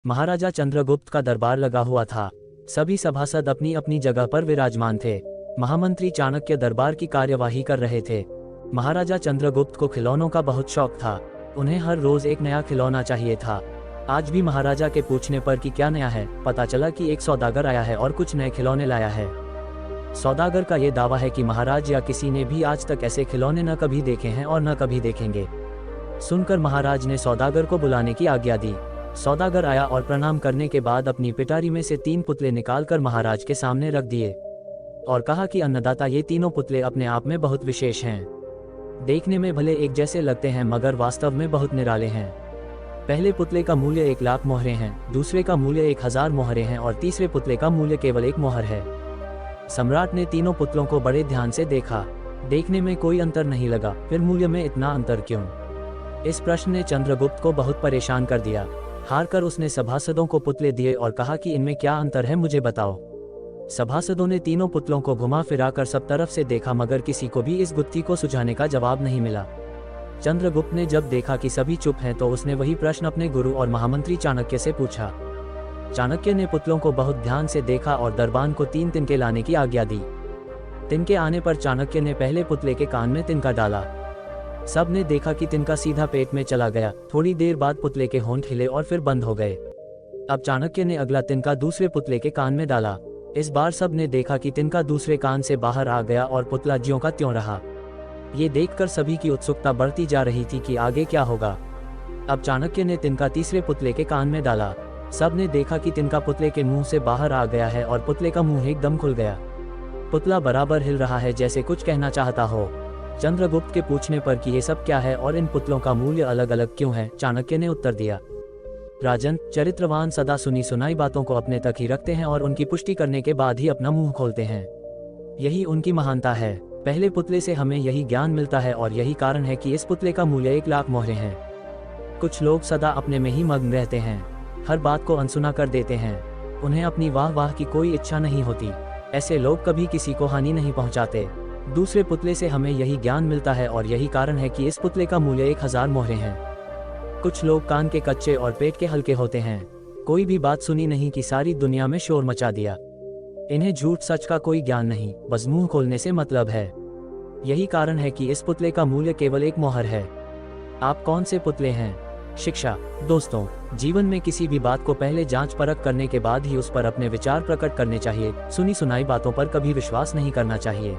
महाराजा चंद्रगुप्त का दरबार लगा हुआ था। सभी सभासद अपनी अपनी जगह पर विराजमान थे। महामंत्री चाणक्य दरबार की कार्यवाही कर रहे थे। महाराजा चंद्रगुप्त को खिलौनों का बहुत शौक था। उन्हें हर रोज एक नया खिलौना चाहिए था। आज भी महाराजा के पूछने पर कि क्या नया है, पता चला कि एक सौदागर आया है और कुछ नए खिलौने लाया है। सौदागर का ये दावा है कि महाराज या किसी ने भी आज तक ऐसे खिलौने न कभी देखे हैं और न कभी देखेंगे। सुनकर महाराज ने सौदागर को बुलाने की आज्ञा दी। सौदागर आया और प्रणाम करने के बाद अपनी पिटारी में से 3 पुतले निकालकर महाराज के सामने रख दिए और कहा कि अन्नदाता, ये तीनों पुतले अपने आप में बहुत विशेष हैं। देखने में भले एक जैसे लगते हैं मगर वास्तव में बहुत निराले हैं। पहले पुतले का मूल्य 1 लाख मोहरें हैं, दूसरे का मूल्य 1000 मोहरें हैं और तीसरे पुतले का मूल्य केवल 1 मोहर है। सम्राट ने तीनों पुतलों को बड़े ध्यान से देखा। देखने में कोई अंतर नहीं लगा, फिर मूल्य में इतना अंतर क्यों? इस प्रश्न ने चंद्रगुप्त को बहुत परेशान कर दिया। हारकर उसने सभासदों को पुतले दिए और कहा कि इनमें क्या अंतर है, मुझे बताओ। सभासदों ने तीनों पुतलों को घुमा फिराकर सब तरफ से देखा मगर किसी को भी इस गुत्थी को सुझाने का जवाब नहीं मिला। चंद्रगुप्त ने जब देखा कि सभी चुप हैं तो उसने वही प्रश्न अपने गुरु और महामंत्री चाणक्य से पूछा। चाणक्य ने पुतलों को बहुत ध्यान से देखा और दरबान को 3 तिनके लाने की आज्ञा दी। तिनके आने पर चाणक्य ने पहले पुतले के कान में तिनका डाला। सब ने देखा कि तिनका सीधा पेट में चला गया। थोड़ी देर बाद पुतले के होंठ हिले और फिर बंद हो गए। अब चाणक्य ने अगला तिनका दूसरे पुतले के कान में डाला। इस बार सब ने देखा कि तिनका दूसरे कान से बाहर आ गया और पुतला ज्यों का त्यों रहा। ये देखकर सभी की उत्सुकता बढ़ती जा रही थी कि आगे क्या होगा। अब चाणक्य ने तिनका तीसरे पुतले के कान में डाला। सब ने देखा कि तिनका पुतले के मुंह से बाहर आ गया है और पुतले का मुंह एकदम खुल गया। पुतला बराबर हिल रहा है जैसे कुछ कहना चाहता हो। चंद्रगुप्त के पूछने पर कि ये सब क्या है और इन पुतलों का मूल्य अलग अलग क्यों है, चाणक्य ने उत्तर दिया, राजन, चरित्रवान सदा सुनी सुनाई बातों को अपने तक ही रखते हैं और उनकी पुष्टि करने के बाद ही अपना मुंह खोलते हैं। यही उनकी महानता है। पहले पुतले से हमें यही ज्ञान मिलता है और यही कारण है कि इस पुतले का मूल्य 1 लाख मोहरें हैं। कुछ लोग सदा अपने में ही मग्न रहते हैं, हर बात को अनसुना कर देते हैं। उन्हें अपनी वाह वाह की कोई इच्छा नहीं होती। ऐसे लोग कभी किसी को हानि नहीं पहुंचाते। दूसरे पुतले से हमें यही ज्ञान मिलता है और यही कारण है कि इस पुतले का मूल्य 1000 मोहरें हैं। कुछ लोग कान के कच्चे और पेट के हल्के होते हैं। कोई भी बात सुनी नहीं कि सारी दुनिया में शोर मचा दिया। इन्हें झूठ सच का कोई ज्ञान नहीं, बस मुंह खोलने से मतलब है। यही कारण है कि इस पुतले का मूल्य केवल 1 मोहर है। आप कौन से पुतले हैं? शिक्षा। दोस्तों, जीवन में किसी भी बात को पहले जांच परख करने के बाद ही उस पर अपने विचार प्रकट करने चाहिए। सुनी सुनाई बातों पर कभी विश्वास नहीं करना चाहिए।